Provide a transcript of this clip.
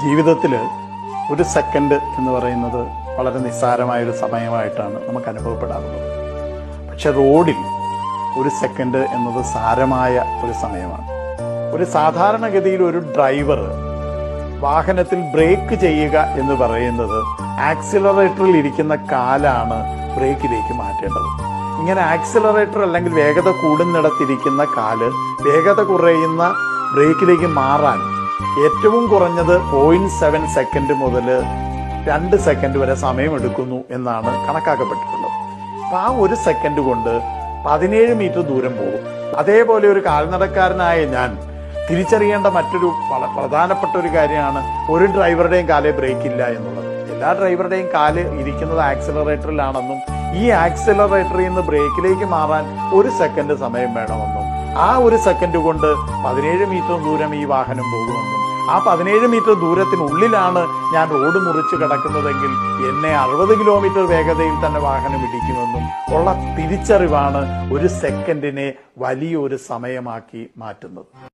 ജീവിതത്തിൽ ഒരു സെക്കൻഡ് എന്ന് പറയുന്നത് വളരെ നിസ്സാരമായൊരു സമയമായിട്ടാണ് നമുക്ക് അനുഭവപ്പെടാറുള്ളത്. പക്ഷെ റോഡിൽ ഒരു സെക്കൻഡ് എന്നത് സാരമായ ഒരു സമയമാണ്. ഒരു സാധാരണഗതിയിൽ ഒരു ഡ്രൈവർ വാഹനത്തിൽ ബ്രേക്ക് ചെയ്യുക എന്ന് പറയുന്നത് ആക്സിലറേറ്ററിൽ ഇരിക്കുന്ന കാലാണ് ബ്രേക്കിലേക്ക് മാറ്റേണ്ടത്. ഇങ്ങനെ ആക്സിലറേറ്റർ അല്ലെങ്കിൽ വേഗത കൂടുന്നിടത്തിരിക്കുന്ന കാല് വേഗത കുറയുന്ന ബ്രേക്കിലേക്ക് മാറാൻ ഏറ്റവും കുറഞ്ഞത് 0.7 സെക്കൻഡ് മുതൽ 2 സെക്കൻഡ് വരെ സമയമെടുക്കുന്നു എന്നാണ് കണക്കാക്കപ്പെട്ടിട്ടുള്ളത്. അപ്പം ആ ഒരു സെക്കൻഡ് കൊണ്ട് 17 മീറ്റർ ദൂരം പോകും. അതേപോലെ ഒരു കാൽനടക്കാരനായ ഞാൻ തിരിച്ചറിയേണ്ട മറ്റൊരു വളരെ പ്രധാനപ്പെട്ട ഒരു കാര്യമാണ് ഒരു ഡ്രൈവറുടെയും കാലേ ബ്രേക്ക് ഇല്ല എന്നുള്ളത്. എല്ലാ ഡ്രൈവറുടെയും കാല് ഇരിക്കുന്നത് ആക്സിലറേറ്ററിലാണെന്നും ഈ ആക്സിലറേറ്ററിൽ നിന്ന് ബ്രേക്കിലേക്ക് മാറാൻ 1 സെക്കൻഡ് സമയം വേണമെന്നും ആ 1 സെക്കൻഡ് കൊണ്ട് 17 മീറ്റർ ദൂരം ഈ വാഹനം പോകുമെന്നും ആ 17 മീറ്റർ ദൂരത്തിനുള്ളിലാണ് ഞാൻ റോഡ് മുറിച്ച് കിടക്കുന്നതെങ്കിൽ എന്നെ 60 കിലോമീറ്റർ വേഗതയിൽ തന്നെ വാഹനം ഇടിക്കുമെന്നും ഉള്ള തിരിച്ചറിവാണ് ഒരു സെക്കൻഡിനെ വലിയൊരു സമയമാക്കി മാറ്റുന്നത്.